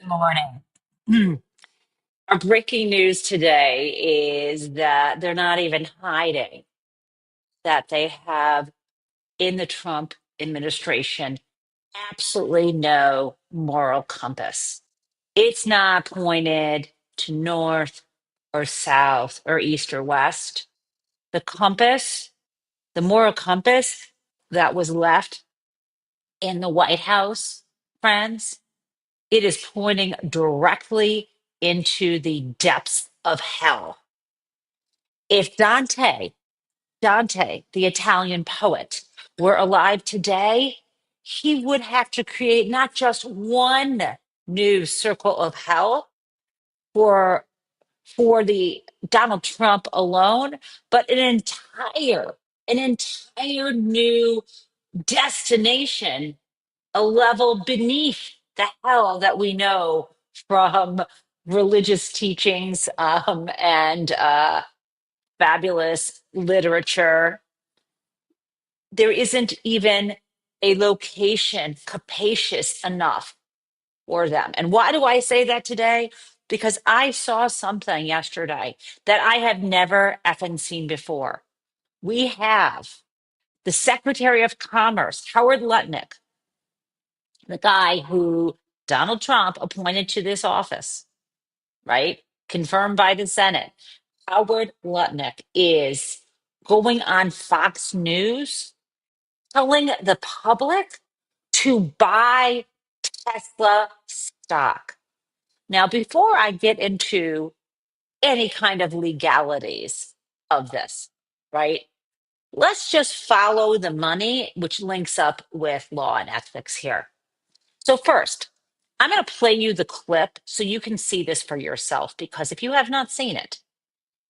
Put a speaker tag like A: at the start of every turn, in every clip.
A: Morning. Hmm. Our breaking news today is that they're not even hiding that they have in the Trump administration absolutely no moral compass. It's not pointed to north or south or east or west. The compass, the moral compass that was left in the White House, friends, it is pointing directly into the depths of hell. If Dante, the Italian poet, were alive today, he would have to create not just one new circle of hell for the Donald Trump alone, but an entire new destination, a level beneath the hell that we know from religious teachings and fabulous literature. There isn't even a location capacious enough for them. And why do I say that today? Because I saw something yesterday that I have never effing seen before. We have the Secretary of Commerce, Howard Lutnick, the guy who Donald Trump appointed to this office, right? Confirmed by the Senate. Howard Lutnick is going on Fox News telling the public to buy Tesla stock. Now, before I get into any kind of legalities of this, right? Let's just follow the money, which links up with law and ethics here. So, first, I'm going to play you the clip so you can see this for yourself, because if you have not seen it,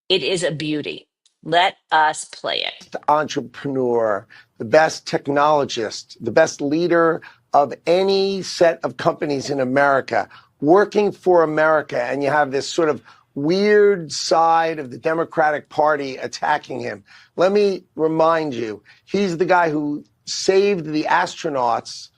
A: it is a beauty. Let us play it.
B: Entrepreneur, the best technologist, the best leader of any set of companies in America, working for America, and you have this sort of weird side of the Democratic Party attacking him. Let me remind you, he's the guy who saved the astronauts,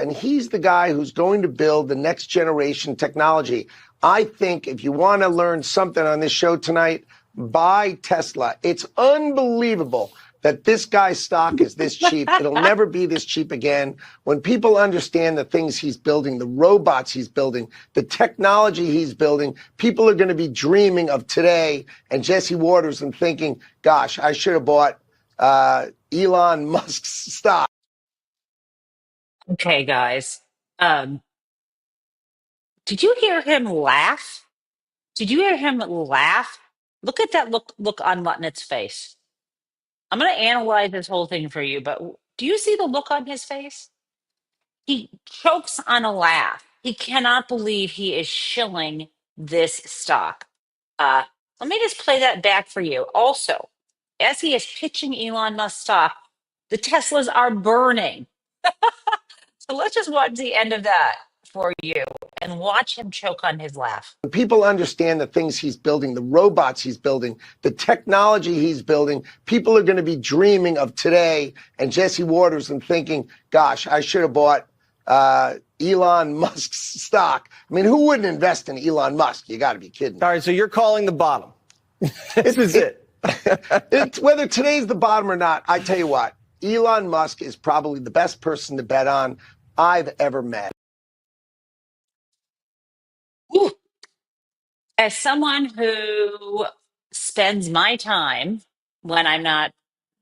B: and he's the guy who's going to build the next generation technology. I think if you want to learn something on this show tonight, buy Tesla. It's unbelievable that this guy's stock is this cheap. It'll never be this cheap again. When people understand the things he's building, the robots he's building, the technology he's building, people are going to be dreaming of today and Jesse Waters and thinking, gosh, I should have bought Elon Musk's stock.
A: Okay, guys. Um, did you hear him laugh? Did you hear him laugh? Look at that look on Lutnick's face. I'm going to analyze this whole thing for you, but do you see the look on his face? He chokes on a laugh. He cannot believe he is shilling this stock. Uh, Let me just play that back for you. Also, as he is pitching Elon Musk stock, the Teslas are burning. So let's just watch the end of that for you and watch him choke on his laugh.
B: When people understand the things he's building, the robots he's building, the technology he's building, people are going to be dreaming of today and Jesse Waters and thinking, gosh, I should have bought Elon Musk's stock. I mean, who wouldn't invest in Elon Musk? You got to be kidding.
C: All right, so you're calling the bottom. This is it.
B: It's, whether today's the bottom or not, I tell you what, Elon Musk is probably the best person to bet on I've ever met.
A: Ooh. As someone who spends my time when I'm not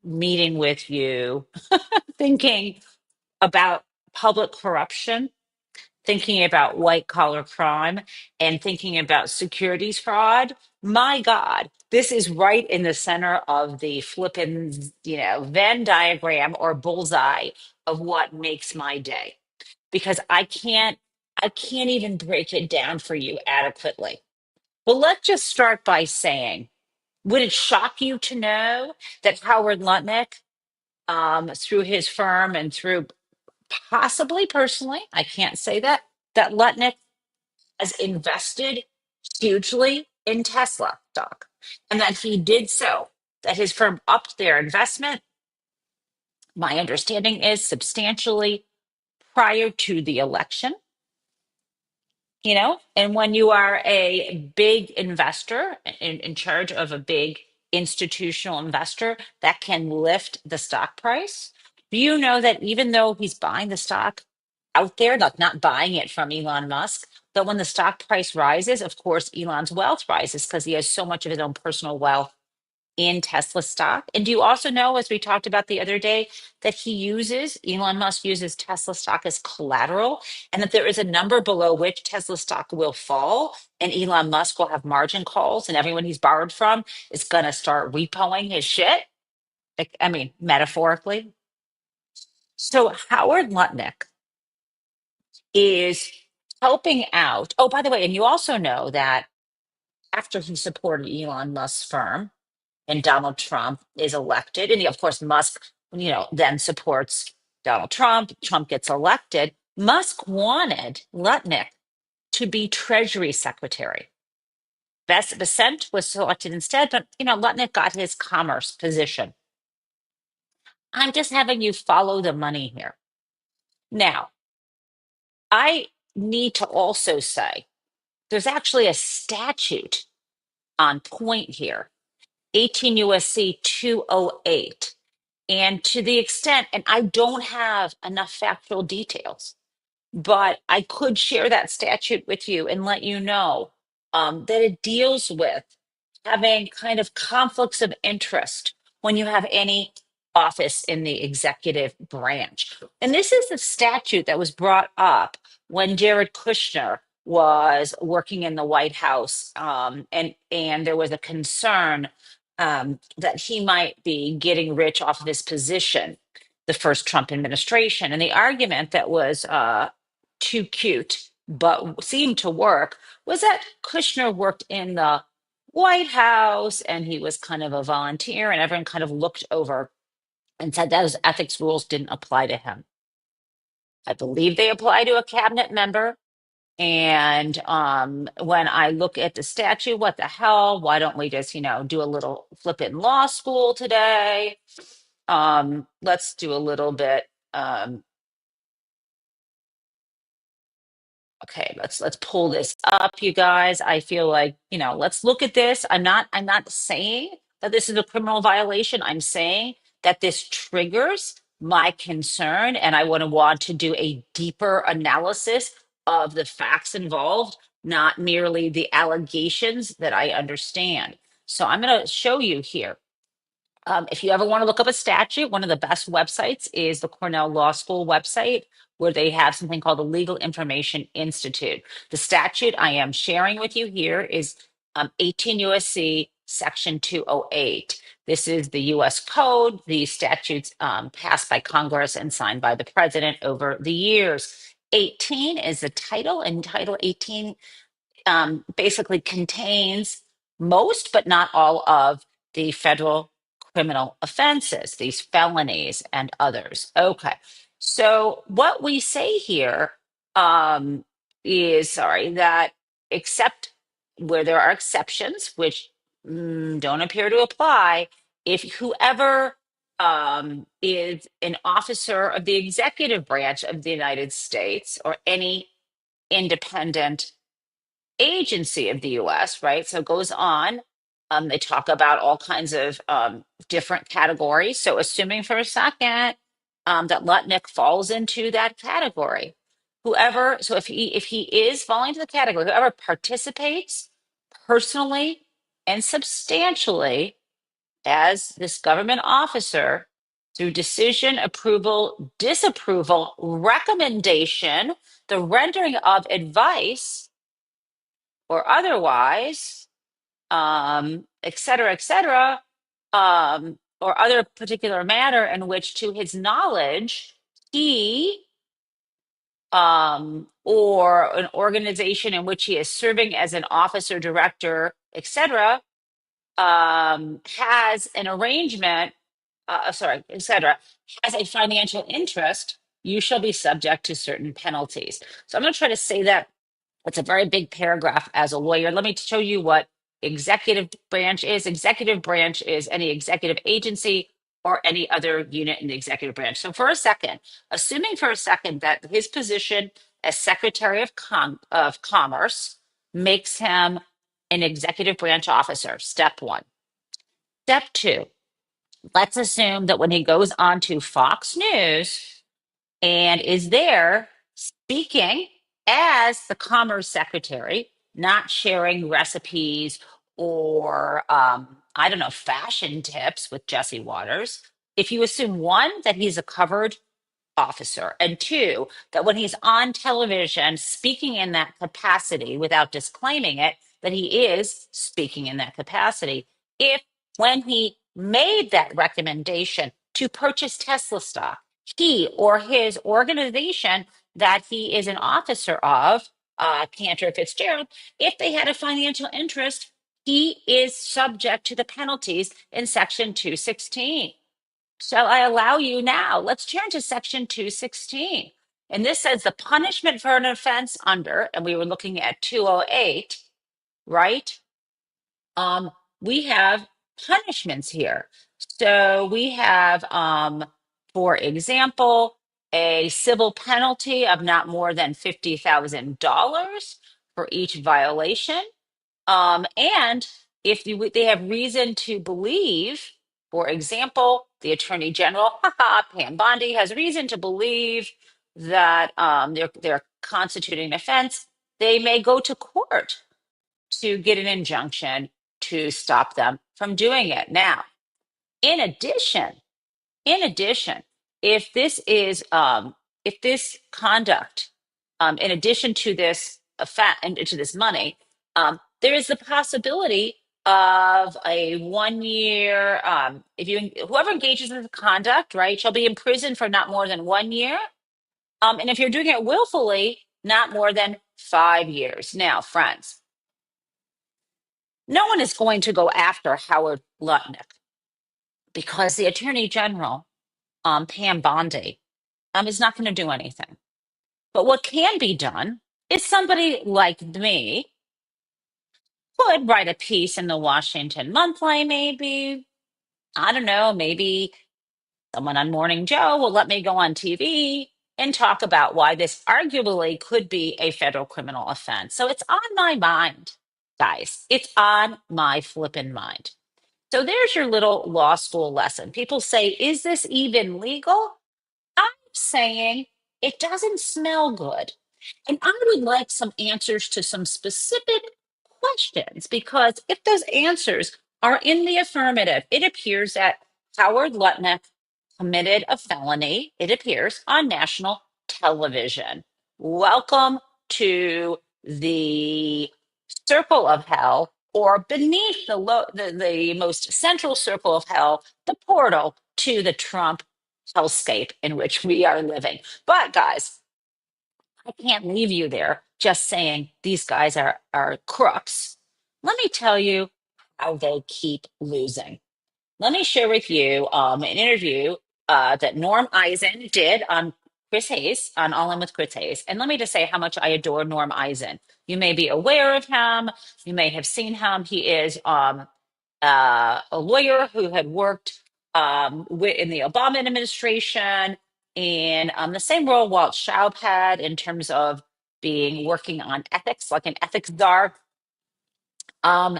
A: meeting with you thinking about public corruption, thinking about white collar crime, and thinking about securities fraud, my God, this is right in the center of the flippin', Venn diagram or bullseye of what makes my day. Because I can't even break it down for you adequately. Well, let's just start by saying, would it shock you to know that Howard Lutnick, through his firm and through possibly personally, I can't say that Lutnick has invested hugely in Tesla stock, and that he did so, that his firm upped their investment, my understanding is substantially prior to the election, And when you are a big investor in charge of a big institutional investor that can lift the stock price, do you know that even though he's buying the stock out there, like not buying it from Elon Musk, that when the stock price rises, of course, Elon's wealth rises because he has so much of his own personal wealth in Tesla stock. And do you also know, as we talked about the other day, that Elon Musk uses Tesla stock as collateral, and that there is a number below which Tesla stock will fall, and Elon Musk will have margin calls, and everyone he's borrowed from is going to start repoing his shit? Like, I mean, metaphorically. So Howard Lutnick is helping out. Oh, by the way, and you also know that after he supported Elon Musk's firm, and Donald Trump is elected, and of course Musk, then supports Donald Trump. Trump gets elected. Musk wanted Lutnick to be Treasury Secretary. Besant was selected instead, but Lutnick got his commerce position. I'm just having you follow the money here. Now, I need to also say there's actually a statute on point here, 18 USC 208. And to the extent, and I don't have enough factual details, but I could share that statute with you and let you know that it deals with having kind of conflicts of interest when you have any office in the executive branch. And this is the statute that was brought up when Jared Kushner was working in the White House, and there was a concern that he might be getting rich off of his position, the first Trump administration. And the argument that was too cute, but seemed to work, was that Kushner worked in the White House and he was kind of a volunteer, and everyone kind of looked over and said those ethics rules didn't apply to him. I believe they apply to a cabinet member. And when I look at the statute, what the hell? Why don't we just, do a little flip in law school today? Let's do a little bit. Okay, let's pull this up, you guys. I feel like, let's look at this. I'm not saying that this is a criminal violation. I'm saying that this triggers my concern, and I want to do a deeper analysis of the facts involved, not merely the allegations that I understand. So I'm going to show you here. If you ever want to look up a statute, one of the best websites is the Cornell Law School website, where they have something called the Legal Information Institute. The statute I am sharing with you here is 18 USC Section 208. This is the US Code, the statutes passed by Congress and signed by the president over the years. 18 is the title, and Title 18 basically contains most, but not all, of the federal criminal offenses, these felonies and others. Okay. So what we say here is, that except where there are exceptions, which don't appear to apply, if whoever is an officer of the executive branch of the United States or any independent agency of the US, right? So it goes on. They talk about all kinds of different categories. So assuming for a second that Lutnick falls into that category, so if he is falling into the category, whoever participates personally and substantially as this government officer through decision, approval, disapproval, recommendation, the rendering of advice, or otherwise, et cetera, or other particular matter in which, to his knowledge, he or an organization in which he is serving as an officer, director, et cetera, has an arrangement, et cetera, has a financial interest, you shall be subject to certain penalties. So I'm going to try to say that. It's a very big paragraph as a lawyer. Let me show you what executive branch is. Executive branch is any executive agency or any other unit in the executive branch. So assuming for a second that his position as Secretary of Commerce makes him an executive branch officer. Step one. Step two, let's assume that when he goes on to Fox News and is there speaking as the Commerce Secretary, not sharing recipes or, I don't know, fashion tips with Jesse Waters. If you assume one, that he's a covered officer, and two, that when he's on television speaking in that capacity without disclaiming it, that he is speaking in that capacity. If when he made that recommendation to purchase Tesla stock, he or his organization that he is an officer of, Cantor Fitzgerald, if they had a financial interest, he is subject to the penalties in Section 216. Shall I allow you now? Let's turn to Section 216. And this says the punishment for an offense under, and we were looking at 208, right? Um, we have punishments here. So we have, for example, a civil penalty of not more than $50,000 for each violation. And if they have reason to believe, for example, the Attorney General, Pam Bondi, has reason to believe that they're constituting an offense, they may go to court to get an injunction to stop them from doing it. Now, in addition, in addition, if this is if this conduct, in addition to this effect and to this money, there is the possibility of a 1 year. If you whoever engages in the conduct, right, shall be imprisoned for not more than 1 year. And if you're doing it willfully, not more than 5 years. Now, friends, no one is going to go after Howard Lutnick because the Attorney General, Pam Bondi, is not going to do anything. But what can be done is somebody like me could write a piece in the Washington Monthly, maybe. I don't know, maybe someone on Morning Joe will let me go on TV and talk about why this arguably could be a federal criminal offense. So it's on my mind, guys. It's on my flippin' mind. So there's your little law school lesson. People say, is this even legal? I'm saying it doesn't smell good. And I would like some answers to some specific questions because if those answers are in the affirmative, it appears that Howard Lutnick committed a felony, it appears, on national television. Welcome to the circle of hell, or beneath the most central circle of hell, the portal to the Trump hellscape in which we are living. But guys, I can't leave you there just saying these guys are crooks. Let me tell you how they keep losing. Let me share with you an interview that Norm Eisen did on Chris Hayes, on All In with Chris Hayes. And let me just say how much I adore Norm Eisen. You may be aware of him. You may have seen him. He is a lawyer who had worked in the Obama administration in the same role Walt Schaub had in terms of being working on ethics, like an ethics czar. Um,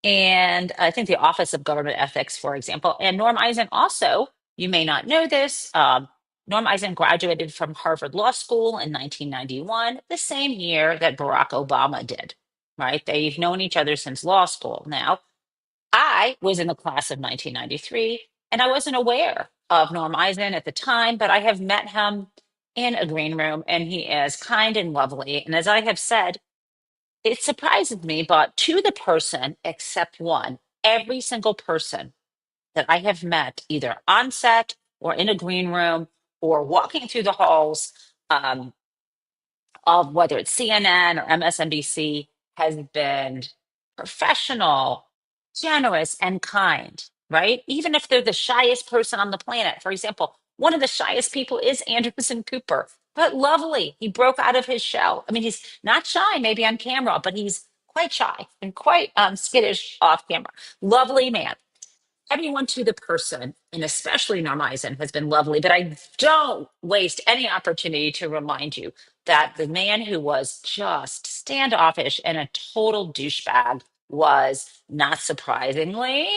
A: and I think the Office of Government Ethics, for example. And Norm Eisen also, you may not know this, Norm Eisen graduated from Harvard Law School in 1991, the same year that Barack Obama did, right? They've known each other since law school. Now, I was in the class of 1993, and I wasn't aware of Norm Eisen at the time, but I have met him in a green room, and he is kind and lovely. And as I have said, it surprises me, but to the person, except one, every single person that I have met, either on set or in a green room or walking through the halls, um, of whether it's CNN or MSNBC, has been professional, generous, and kind, right? Even if they're the shyest person on the planet. For example, one of the shyest people is Anderson Cooper, but lovely. He broke out of his shell. I mean, he's not shy, maybe on camera, but he's quite shy and quite skittish off camera. Lovely man. Everyone to the person, and especially Norm Eisen, has been lovely, but I don't waste any opportunity to remind you that the man who was just standoffish and a total douchebag was not surprisingly,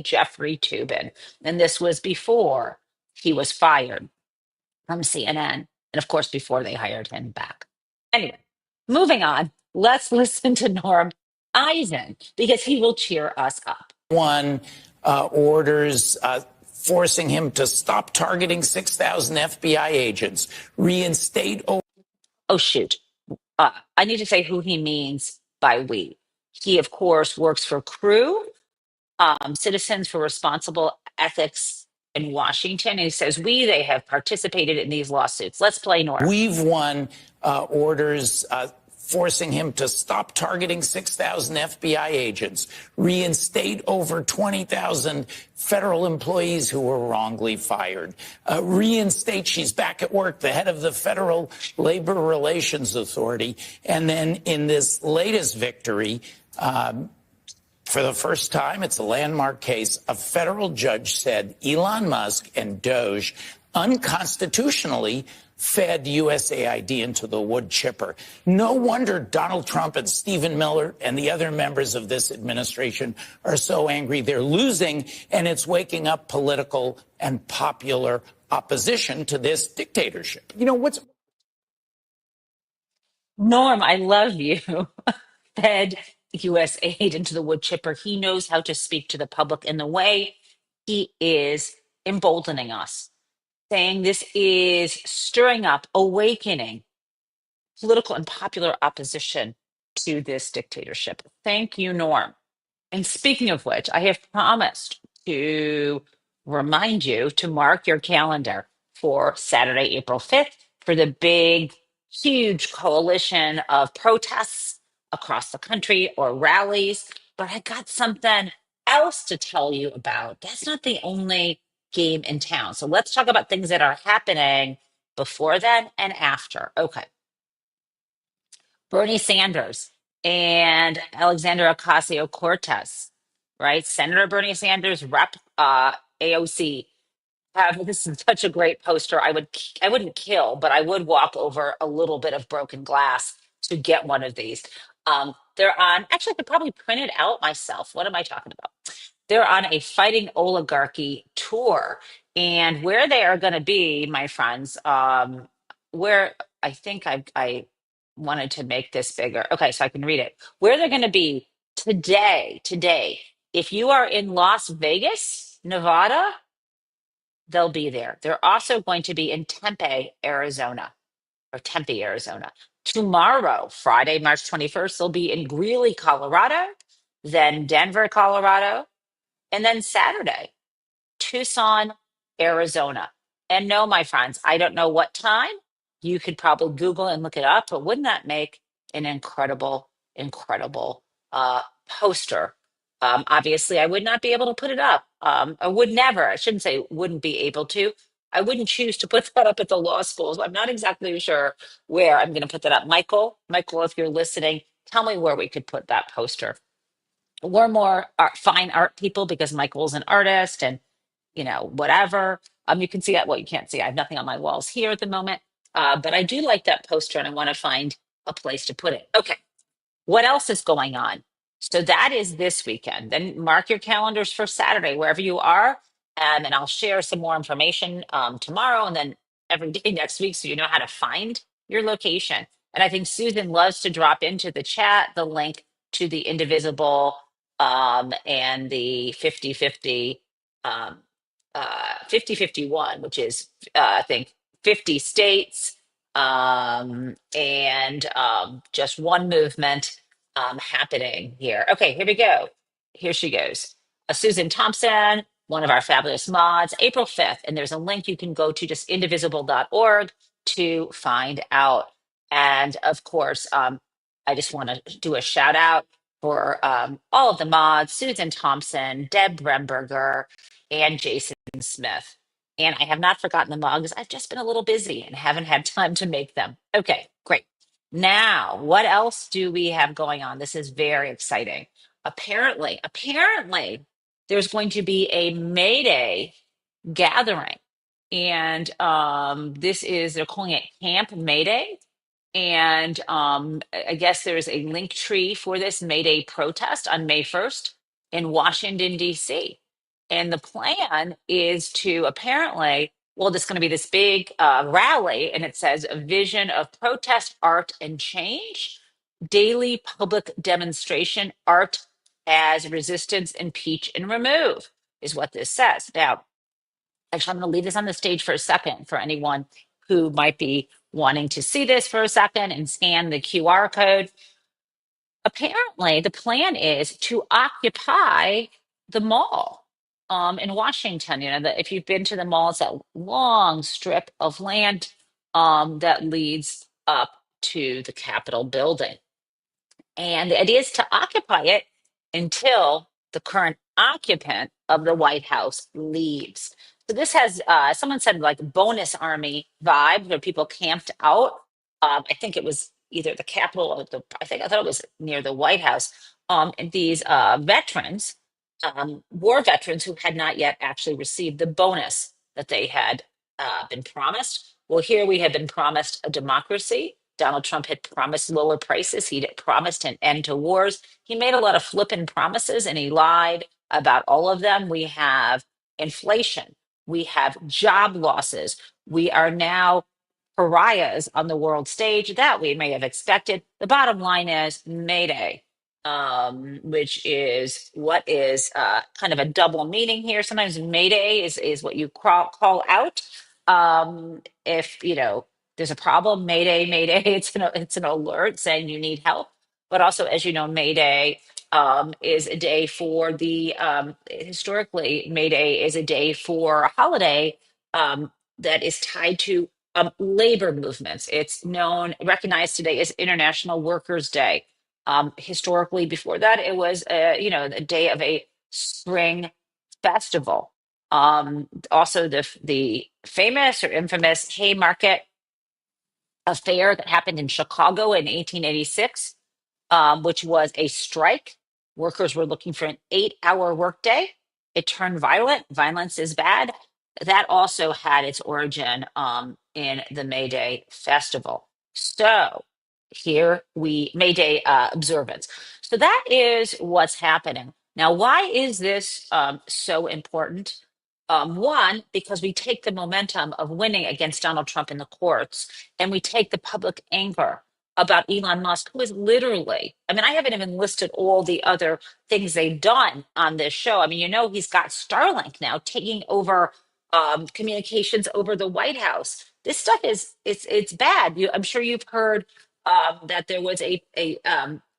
A: Jeffrey Toobin. And this was before he was fired from CNN. And of course, before they hired him back. Anyway, moving on, let's listen to Norm Eisen because he will cheer us up.
D: One orders forcing him to stop targeting 6,000 FBI agents, reinstate.
A: Oh, shoot. I need to say who he means by we. He, of course, works for Crew, Citizens for Responsible Ethics in Washington. And he says, they have participated in these lawsuits. Let's play Norm.
D: We've won orders forcing him to stop targeting 6,000 FBI agents, reinstate over 20,000 federal employees who were wrongly fired, reinstate, she's back at work, the head of the Federal Labor Relations Authority. And then in this latest victory, for the first time, it's a landmark case, a federal judge said Elon Musk and DOGE unconstitutionally fed USAID into the wood chipper. No wonder Donald Trump and Stephen Miller and the other members of this administration are so angry. They're losing, and it's waking up political and popular opposition to this dictatorship. You know, what's...
A: Norm, I love you. Fed U.S. aid into the wood chipper. He knows how to speak to the public in the way he is emboldening us, saying this is stirring up, awakening political and popular opposition to this dictatorship. Thank you, Norm. And speaking of which, I have promised to remind you to mark your calendar for Saturday, April 5th, for the big, huge coalition of protests across the country or rallies. But I got something else to tell you about. That's not the only game in town. So let's talk about things that are happening before then and after. Okay. Bernie Sanders and Alexandria Ocasio-Cortez, right? Senator Bernie Sanders, Rep AOC, have this is such a great poster. I wouldn't kill, but I would walk over a little bit of broken glass to get one of these. They're on. Actually, I could probably print it out myself. What am I talking about? They're on a fighting oligarchy tour, and where they are going to be, my friends, where I think I wanted to make this bigger. Okay, so I can read it. Where they're going to be today. If you are in Las Vegas, Nevada, they'll be there. They're also going to be in Tempe, Arizona. Tomorrow, Friday, March 21st, they'll be in Greeley, Colorado, then Denver, Colorado, and then Saturday, Tucson, Arizona. And no, my friends, I don't know what time. You could probably Google and look it up, but wouldn't that make an incredible poster? Obviously, I would not be able to put it up. I would never, I shouldn't say wouldn't be able to. I wouldn't choose to put that up at the law schools. I'm not exactly sure where I'm going to put that up. Michael, if you're listening, tell me where we could put that poster. We're more fine art people because Michael's an artist and whatever. You can see that. Well, you can't see. I have nothing on my walls here at the moment. But I do like that poster and I want to find a place to put it. Okay. What else is going on? So that is this weekend. Then mark your calendars for Saturday, wherever you are. And I'll share some more information tomorrow and then every day next week so you know how to find your location. And I think Susan loves to drop into the chat the link to the Indivisible and the 5050 5051, which is I think 50 states and just one movement happening here. Okay, here we go. Here she goes. Susan Thompson, one of our fabulous mods, April 5th. And there's a link you can go to just indivisible.org to find out. And of course, I just want to do a shout out for all of the mods, Susan Thompson, Deb Bremberger, and Jason Smith. And I have not forgotten the mugs. I've just been a little busy and haven't had time to make them. Okay, great. Now, what else do we have going on? This is very exciting. Apparently, there's going to be a May Day gathering And they're calling it Camp Mayday. And I guess there's a link tree for this May Day protest on May 1st in Washington, D.C. And the plan is to apparently, well, there's going to be this big rally, and it says a vision of protest, art, and change, daily public demonstration, art as resistance, impeach, and remove, is what this says. Now, actually, I'm going to leave this on the stage for a second for anyone who might be wanting to see this for a second and scan the QR code. Apparently, the plan is to occupy the mall in Washington. You know, that if you've been to the mall, it's that long strip of land that leads up to the Capitol building. And the idea is to occupy it until the current occupant of the White House leaves. So this has, someone said, like bonus army vibe where people camped out. I think it was either the Capitol or I thought it was near the White House. And these veterans, war veterans who had not yet actually received the bonus that they had been promised. Well, here we have been promised a democracy. Donald Trump had promised lower prices. He'd promised an end to wars. He made a lot of flippant promises and he lied about all of them. We have inflation. We have job losses. We are now pariahs on the world stage that we may have expected. The bottom line is Mayday, which is what is kind of a double meaning here. Sometimes Mayday is what you call out. If you know there's a problem, Mayday, Mayday. It's an alert saying you need help. But also, as you know, Mayday is a day for the historically Mayday is a day for a holiday that is tied to labor movements. It's recognized today as International Workers' Day. Historically, before that, it was a day of a spring festival. Also, the famous or infamous Haymarket affair that happened in Chicago in 1886, which was a strike. Workers were looking for an 8-hour workday. It turned violent. Violence is bad. That also had its origin in the May Day festival. So May Day observance. So that is what's happening. Now, why is this so important? One, because we take the momentum of winning against Donald Trump in the courts, and we take the public anger about Elon Musk, who is literally, I mean, I haven't even listed all the other things they've done on this show. I mean, he's got Starlink now taking over communications over the White House. This stuff it's bad. I'm sure you've heard that there was a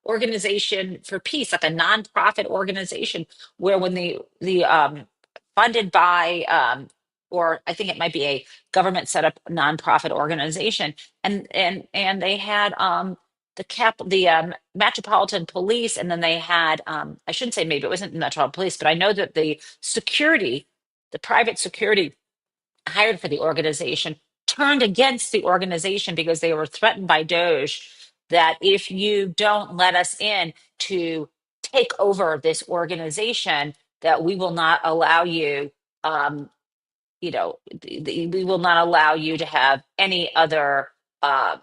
A: organization for peace, like a nonprofit organization, where when the funded by or I think it might be a government set up nonprofit organization, and they had the Metropolitan Police, and then they had I shouldn't say maybe it wasn't Metropolitan Police, but I know that the private security hired for the organization turned against the organization because they were threatened by DOGE that if you don't let us in to take over this organization, that we will not allow you we will not allow you to have uh,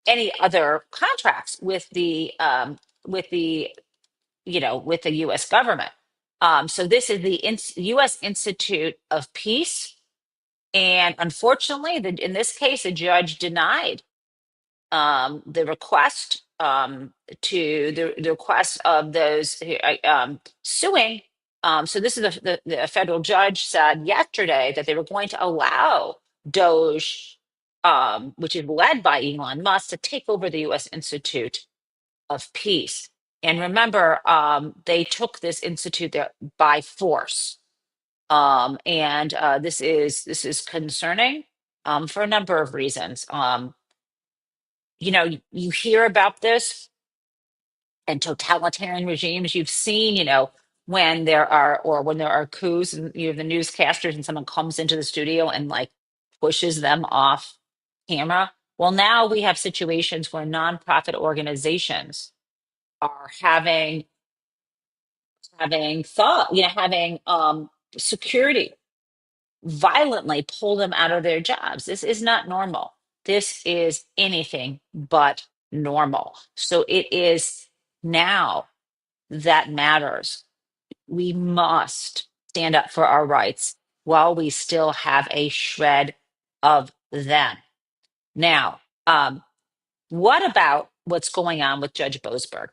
A: any other contracts with the with the U.S. government. So this is the U.S. Institute of Peace, and unfortunately, in this case, a judge denied the request the request of those suing. So this is the federal judge said yesterday that they were going to allow DOGE, which is led by Elon Musk, to take over the U.S. Institute of Peace. And remember, they took this institute there by force. And this is concerning for a number of reasons. You hear about this and totalitarian regimes. You've seen, when there are coups and you have the newscasters and someone comes into the studio and like pushes them off camera. Well, now we have situations where nonprofit organizations are having thought, having security violently pull them out of their jobs. This is not normal. This is anything but normal. So it is now that matters. We must stand up for our rights while we still have a shred of them. Now, what about what's going on with Judge Boseberg?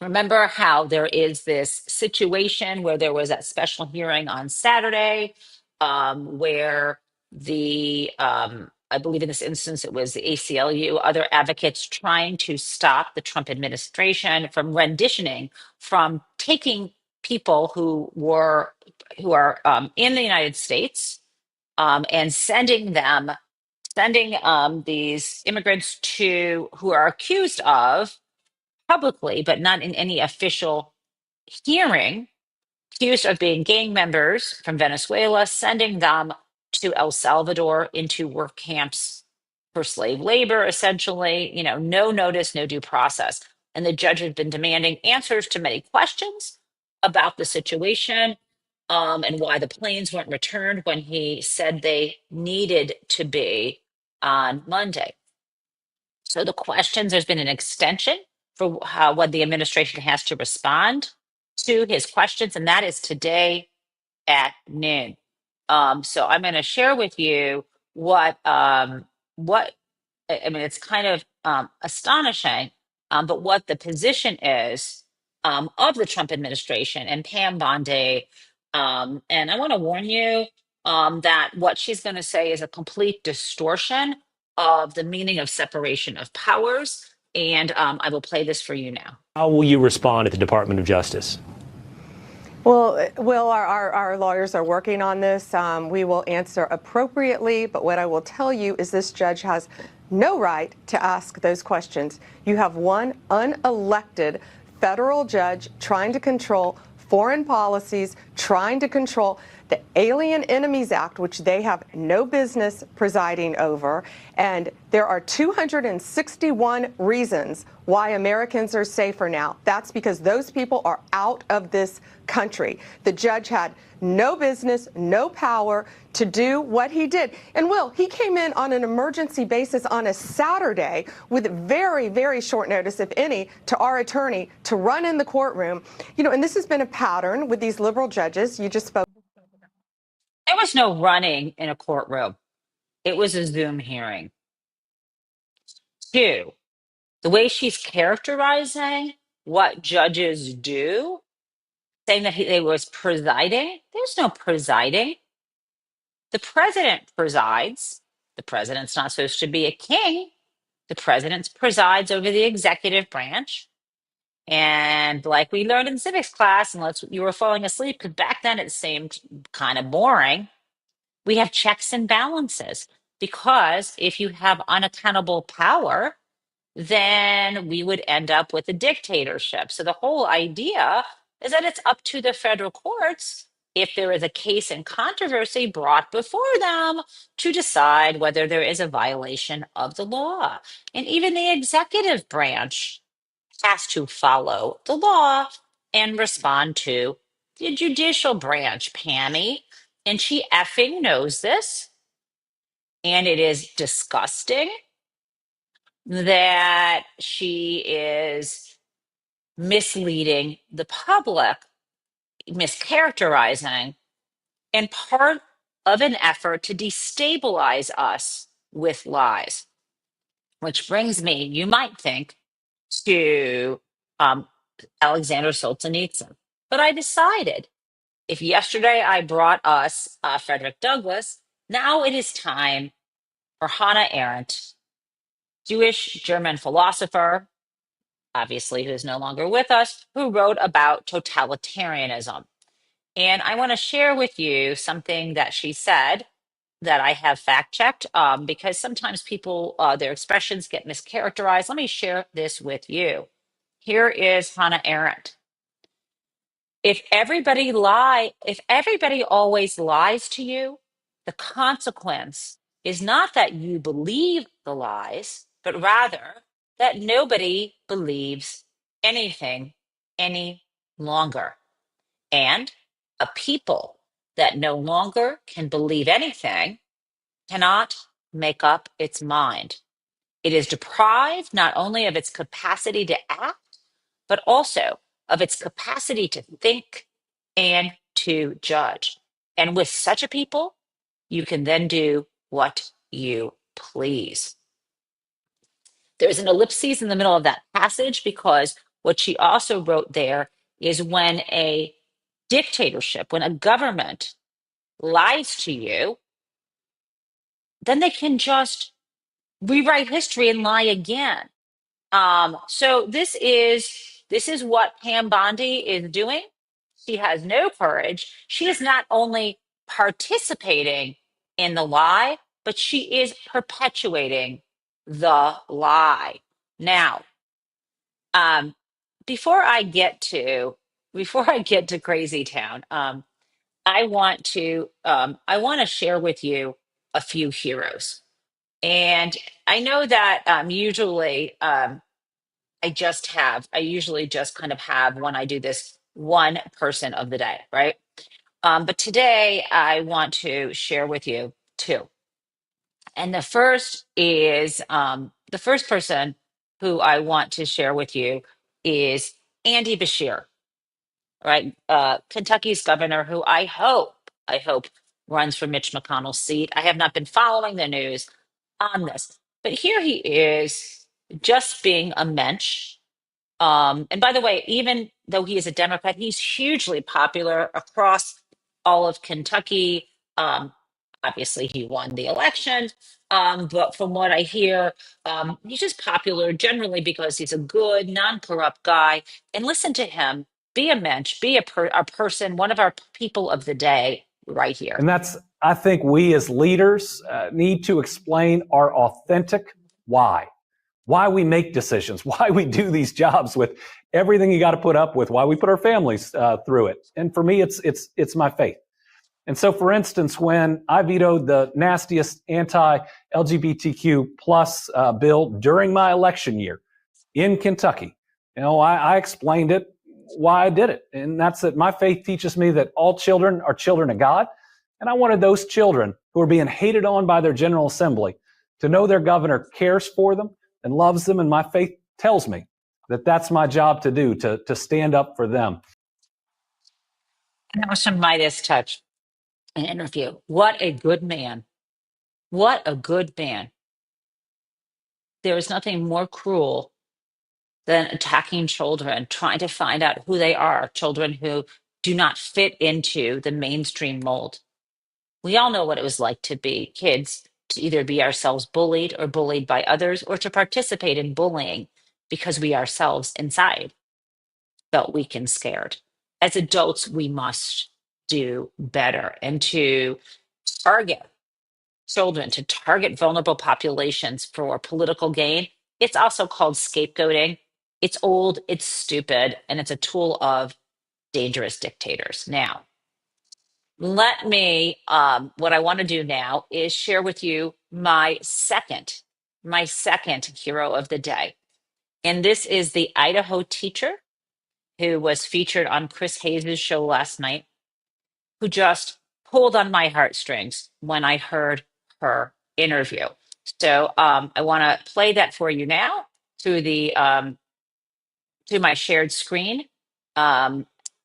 A: Remember how there is this situation where there was that special hearing on Saturday, where I believe in this instance, it was the ACLU, other advocates trying to stop the Trump administration from renditioning, from taking people who are in the United States, and sending these immigrants to who are accused of publicly, but not in any official hearing, accused of being gang members from Venezuela, sending them to El Salvador into work camps for slave labor, essentially, no notice, no due process. And the judge has been demanding answers to many questions about the situation, and why the planes weren't returned when he said they needed to be on Monday. So the questions, there's been an extension for when the administration has to respond to his questions, and that is today at noon. So I'm going to share with you what I mean. It's kind of astonishing, but what the position is of the Trump administration and Pam Bondi. And I want to warn you that what she's going to say is a complete distortion of the meaning of separation of powers. And I will play this for you now.
E: How will you respond at the Department of Justice?
F: Well, Will, our lawyers are working on this. We will answer appropriately, but what I will tell you is this judge has no right to ask those questions. You have one unelected federal judge trying to control foreign policies, trying to control the Alien Enemies Act, which they have no business presiding over. And there are 261 reasons why Americans are safer now. That's because those people are out of this country. The judge had no business, no power to do what he did. And Will, he came in on an emergency basis on a Saturday with very, very short notice, if any, to our attorney to run in the courtroom. And this has been a pattern with these liberal judges. You just spoke.
A: There was no running in a courtroom. It was a Zoom hearing. Two, the way she's characterizing what judges do, saying that they was presiding, there's no presiding. The president presides. The president's not supposed to be a king. The president presides over the executive branch. And like we learned in civics class, unless you were falling asleep, because back then it seemed kind of boring, we have checks and balances. Because if you have unaccountable power, then we would end up with a dictatorship. So the whole idea is that it's up to the federal courts, if there is a case in controversy brought before them, to decide whether there is a violation of the law. And even the executive branch has to follow the law and respond to the judicial branch, Pammy. And she effing knows this. And it is disgusting that she is misleading the public, mischaracterizing, and part of an effort to destabilize us with lies. Which brings me, you might think, to Alexander Solzhenitsyn. But I decided if yesterday I brought us Frederick Douglass, now it is time for Hannah Arendt, Jewish German philosopher, obviously, who's no longer with us, who wrote about totalitarianism. And I want to share with you something that she said that I have fact checked, because sometimes people, their expressions get mischaracterized. Let me share this with you. Here is Hannah Arendt. If everybody always lies to you, the consequence is not that you believe the lies, but rather that nobody believes anything any longer. And a people that no longer can believe anything cannot make up its mind. It is deprived not only of its capacity to act, but also of its capacity to think and to judge. And with such a people, you can then do what you please. There's an ellipses in the middle of that passage because what she also wrote there is when a dictatorship, when a government lies to you, then they can just rewrite history and lie again. So this is what Pam Bondi is doing. She has no courage. She is not only participating in the lie, but she is perpetuating the lie. Now, um, before I get to Crazy Town, I want to share with you a few heroes. And I know that usually I usually just kind of have when I do this one person of the day, right? But today I want to share with you two. And the first person who I want to share with you is Andy Bashir, right? Kentucky's governor, who I hope runs for Mitch McConnell's seat. I have not been following the news on this, but here he is just being a mensch. And by the way, even though he is a Democrat, he's hugely popular across all of Kentucky. Obviously, he won the election. But from what I hear, he's just popular generally because he's a good, non-corrupt guy. And listen to him, be a mensch, be a person, one of our people of the day right here.
G: And that's, I think we as leaders need to explain our authentic why we make decisions, why we do these jobs with everything you got to put up with, why we put our families through it. And for me, it's my faith. And so, for instance, when I vetoed the nastiest anti-LGBTQ plus bill during my election year in Kentucky, I explained it, why I did it. And that's that my faith teaches me that all children are children of God. And I wanted those children who are being hated on by their General Assembly to know their governor cares for them and loves them. And my faith tells me that that's my job to do, to stand up for them.
A: And that was from Midas Touch, an interview. What a good man. What a good man. There is nothing more cruel than attacking children, trying to find out who they are, children who do not fit into the mainstream mold. We all know what it was like to be kids, to either be ourselves bullied or bullied by others, or to participate in bullying because we ourselves inside felt weak and scared. As adults, we must do better and to target children, to target vulnerable populations for political gain. It's also called scapegoating. It's old, it's stupid, and it's a tool of dangerous dictators. Now, what I want to do now is share with you my second hero of the day. And this is the Idaho teacher who was featured on Chris Hayes' show last night, who just pulled on my heartstrings when I heard her interview. So I want to play that for you now to my shared screen.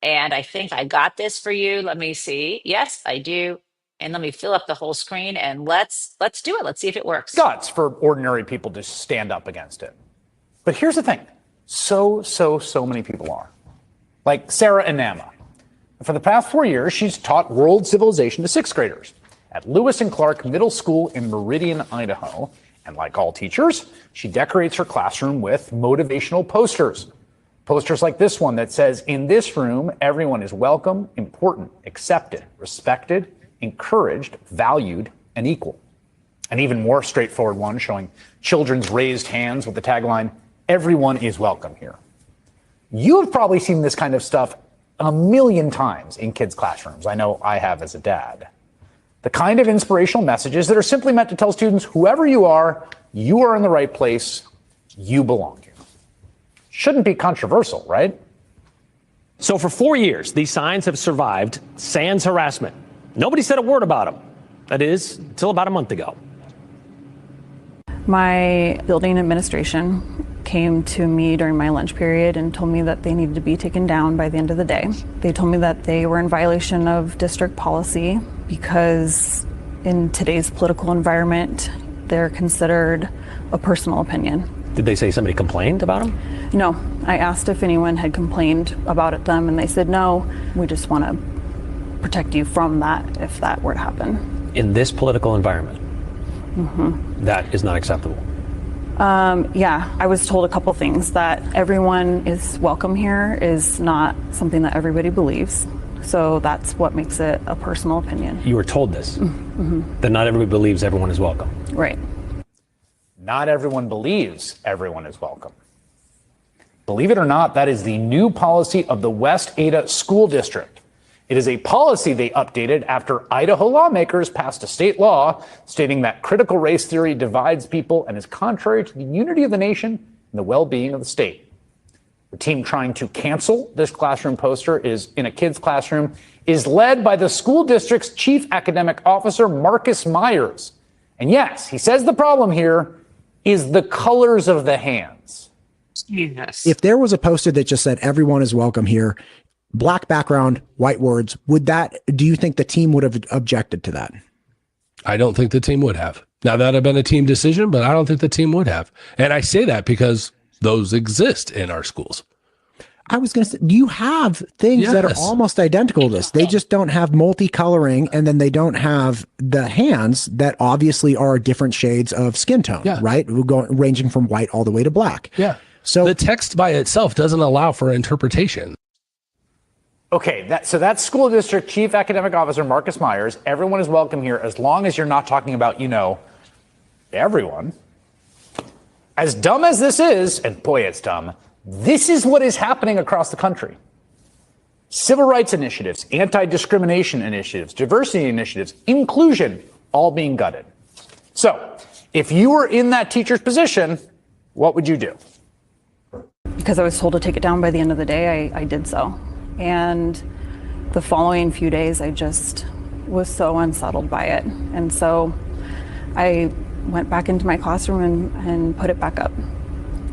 A: And I think I got this for you. Let me see. Yes, I do. And let me fill up the whole screen and let's do it. Let's see if it works.
H: Guts for ordinary people to stand up against it. But here's the thing. So many people are. Like Sarah Inama. For the past 4 years, she's taught world civilization to sixth graders at Lewis and Clark Middle School in Meridian, Idaho. And like all teachers, she decorates her classroom with motivational posters. Posters like this one that says, "In this room, everyone is welcome, important, accepted, respected, encouraged, valued, and equal." An even more straightforward one showing children's raised hands with the tagline, "Everyone is welcome here." You have probably seen this kind of stuff a million times in kids' classrooms. I know I have as a dad. The kind of inspirational messages that are simply meant to tell students, whoever you are in the right place, you belong here. Shouldn't be controversial, right?
E: So for 4 years, these signs have survived sans harassment. Nobody said a word about him. That is, until about a month ago.
I: My building administration came to me during my lunch period and told me that they needed to be taken down by the end of the day. They told me that they were in violation of district policy because in today's political environment, they're considered a personal opinion.
E: Did they say somebody complained about him?
I: No, I asked if anyone had complained about them, and they said, no, we just want to protect you from that if that were to happen.
E: In this political environment, that is not acceptable.
I: Yeah, I was told a couple things. That everyone is welcome here is not something that everybody believes. So that's what makes it a personal opinion.
E: You were told this, that not everybody believes everyone is welcome.
I: Right.
H: Not everyone believes everyone is welcome. Believe it or not, that is the new policy of the West Ada School District. It is a policy they updated after Idaho lawmakers passed a state law stating that critical race theory divides people and is contrary to the unity of the nation and the well-being of the state. The team trying to cancel this classroom poster is in a kid's classroom is led by the school district's chief academic officer, Marcus Myers. And yes, he says the problem here is the colors of the hands.
A: Yes.
J: If there was a poster that just said everyone is welcome here, black background, white words, do you think the team would have objected to that?
K: I don't think the team would have. Now, that would have been a team decision, but I don't think the team would have. And I say that because those exist in our schools.
J: I was going to say, you have things that are almost identical to this. They just don't have multicoloring, and then they don't have the hands that obviously are different shades of skin tone, right? Ranging from white all the way to black.
K: Yeah.
J: So
K: the text by itself doesn't allow for interpretation.
H: Okay, so that's school district chief academic officer Marcus Myers. Everyone is welcome here as long as you're not talking about, everyone. As dumb as this is, and boy, it's dumb, this is what is happening across the country. Civil rights initiatives, anti-discrimination initiatives, diversity initiatives, inclusion, all being gutted. So, if you were in that teacher's position, what would you do?
I: Because I was told to take it down by the end of the day, I did so. And the following few days, I just was so unsettled by it. And so I went back into my classroom and put it back up.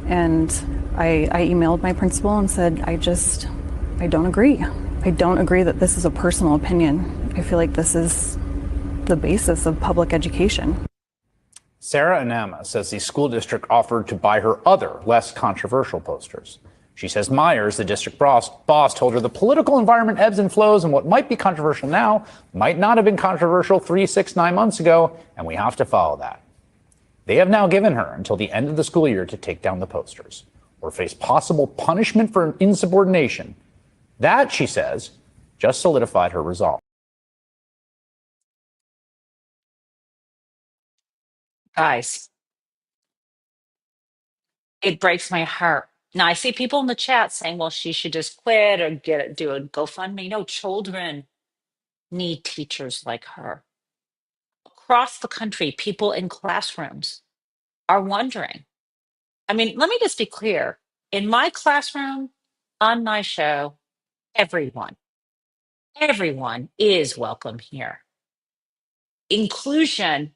I: And I emailed my principal and said, I don't agree. I don't agree that this is a personal opinion. I feel like this is the basis of public education.
H: Sarah Anama says the school district offered to buy her other, less controversial posters. She says Myers, the district boss, told her the political environment ebbs and flows, and what might be controversial now might not have been controversial 3, 6, 9 months ago, and we have to follow that. They have now given her until the end of the school year to take down the posters or face possible punishment for insubordination. That, she says, just solidified her resolve.
A: Guys, it breaks my heart. Now, I see people in the chat saying, well, she should just quit or do a GoFundMe. No, children need teachers like her. Across the country, people in classrooms are wondering. I mean, let me just be clear. In my classroom, on my show, everyone is welcome here. Inclusion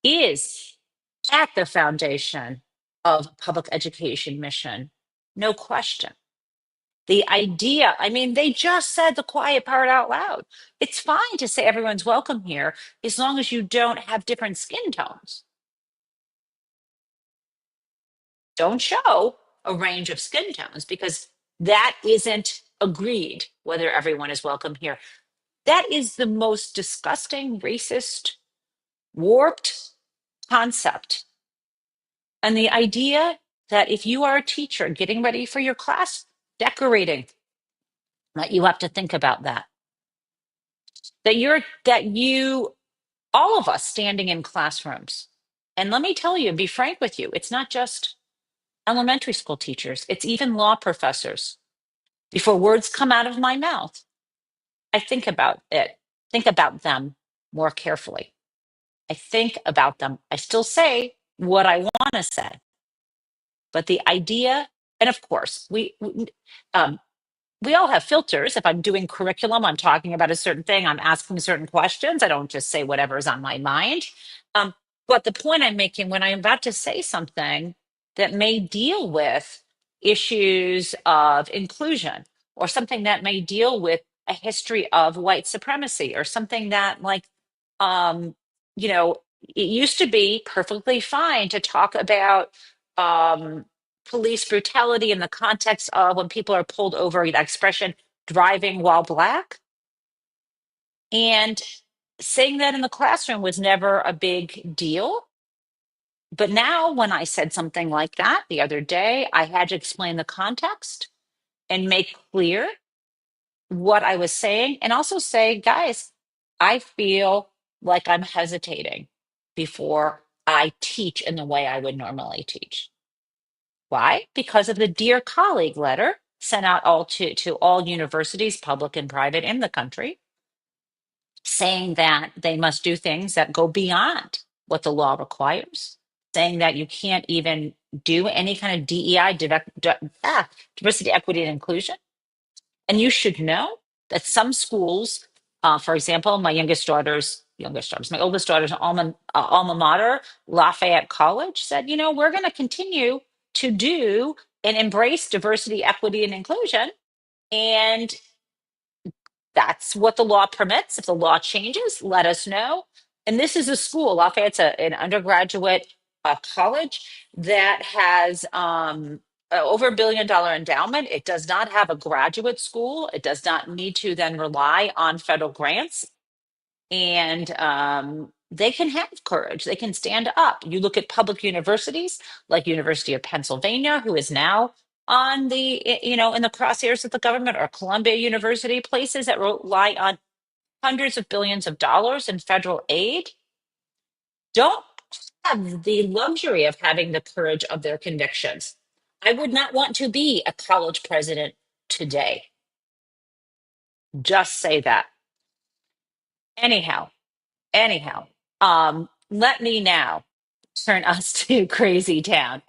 A: is at the foundation of public education mission. No question. The idea, I mean, they just said the quiet part out loud. It's fine to say everyone's welcome here as long as you don't have different skin tones. Don't show a range of skin tones because that isn't agreed whether everyone is welcome here. That is the most disgusting, racist, warped concept. And the idea that if you are a teacher getting ready for your class, decorating, that you have to think about that. All of us standing in classrooms. And let me tell you, be frank with you, it's not just elementary school teachers, it's even law professors. Before words come out of my mouth, I think about them more carefully. I think about them. I still say what I want to say. But the idea, and of course, we all have filters. If I'm doing curriculum, I'm talking about a certain thing, I'm asking certain questions. I don't just say whatever's on my mind. Um, but the point I'm making when I'm about to say something that may deal with issues of inclusion, or something that may deal with a history of white supremacy, or something that, like, um, it used to be perfectly fine to talk about um, police brutality in the context of when people are pulled over, that expression, driving while black. And saying that in the classroom was never a big deal. But now, when I said something like that the other day, I had to explain the context and make clear what I was saying, and also say, guys, I feel like I'm hesitating before I teach in the way I would normally teach. Why? Because of the Dear Colleague letter sent out to all universities, public and private, in the country, saying that they must do things that go beyond what the law requires, saying that you can't even do any kind of DEI, diversity, equity, and inclusion. And you should know that some schools, for example, my oldest daughter's alma mater, Lafayette College, said, we're going to continue to do and embrace diversity, equity, and inclusion. And that's what the law permits. If the law changes, let us know. And this is a school, Lafayette's an undergraduate college that has over $1 billion endowment. It does not have a graduate school. It does not need to then rely on federal grants. And they can have courage. They can stand up. You look at public universities like University of Pennsylvania, who is now on in the crosshairs of the government, or Columbia University, places that rely on hundreds of billions of dollars in federal aid, don't have the luxury of having the courage of their convictions. I would not want to be a college president today. Just say that. Anyhow, let me now turn us to Crazy Town.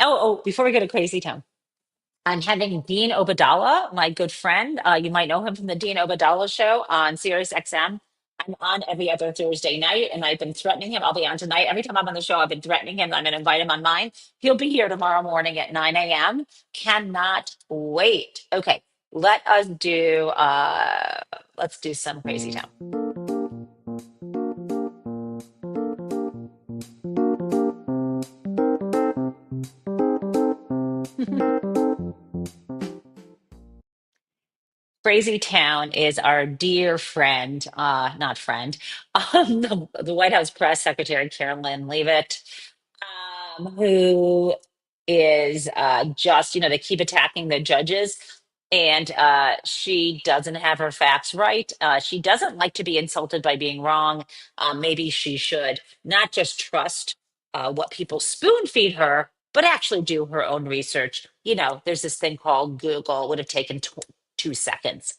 A: Before we go to Crazy Town, I'm having Dean Obadala, my good friend. You might know him from the Dean Obadala show on Sirius XM. I'm on every other Thursday night, and I've been threatening him. I'll be on tonight. Every time I'm on the show, I've been threatening him. I'm going to invite him on mine. He'll be here tomorrow morning at 9 a.m. Cannot wait. Okay, let's do some Crazy Town. Crazy Town is our dear friend, not friend, the White House Press Secretary, Carolyn Leavitt, who is just, they keep attacking the judges, and she doesn't have her facts right. She doesn't like to be insulted by being wrong. Maybe she should not just trust what people spoon feed her, but actually do her own research. There's this thing called Google. It would have taken 2 seconds.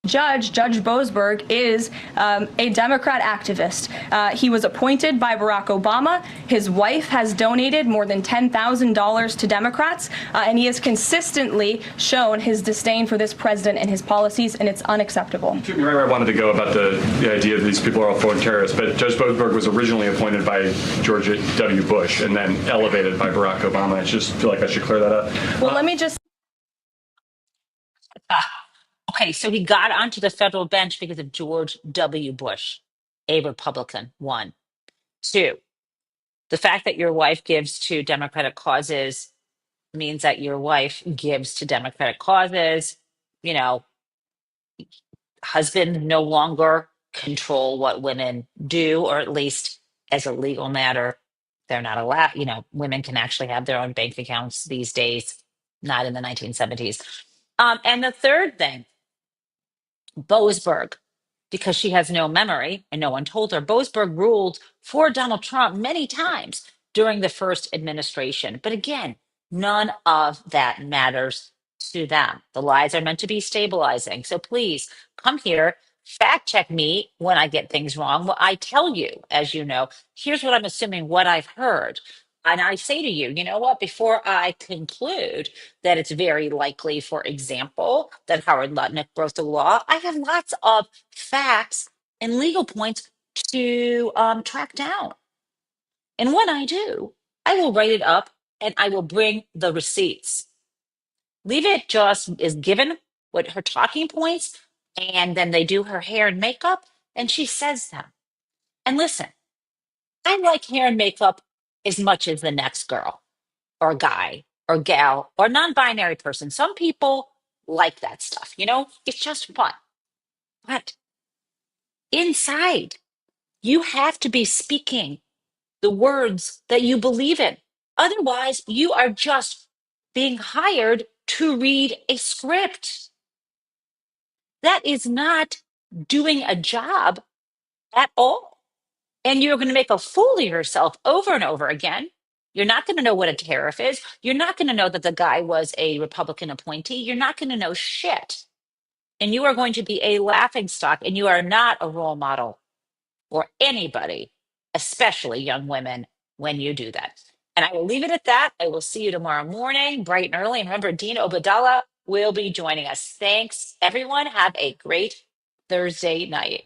L: Judge Boseberg is a Democrat activist. He was appointed by Barack Obama. His wife has donated more than $10,000 to Democrats, and he has consistently shown his disdain for this president and his policies, and it's unacceptable.
M: Right where I wanted to go about the idea that these people are all foreign terrorists, but Judge Boseberg was originally appointed by George W. Bush and then elevated by Barack Obama. I just feel like I should clear that up.
L: Well, let me just...
A: Okay, so he got onto the federal bench because of George W. Bush, a Republican, 1. 2, the fact that your wife gives to Democratic causes means that your wife gives to Democratic causes. Husband no longer control what women do, or at least as a legal matter, they're not allowed. Women can actually have their own bank accounts these days, not in the 1970s. And the third thing, Boseberg, because she has no memory and no one told her, Boseberg ruled for Donald Trump many times during the first administration. But again, none of that matters to them. The lies are meant to be stabilizing. So please come here, fact check me when I get things wrong. Well, I tell you, as you know, here's what I'm assuming, what I've heard. And I say to you, you know what? Before I conclude that it's very likely, for example, that Howard Lutnick broke the law, I have lots of facts and legal points to track down. And when I do, I will write it up and I will bring the receipts. Leave it just is given what her talking points, and then they do her hair and makeup, and she says them. And listen, I like hair and makeup as much as the next girl or guy or gal or non-binary person. Some people like that stuff, it's just fun. But inside, you have to be speaking the words that you believe in. Otherwise, you are just being hired to read a script. That is not doing a job at all. And you're going to make a fool of yourself over and over again. You're not going to know what a tariff is. You're not going to know that the guy was a Republican appointee. You're not going to know shit. And you are going to be a laughingstock, and you are not a role model for anybody, especially young women, when you do that. And I will leave it at that. I will see you tomorrow morning, bright and early. And remember, Dean Obadala will be joining us. Thanks, everyone. Have a great Thursday night.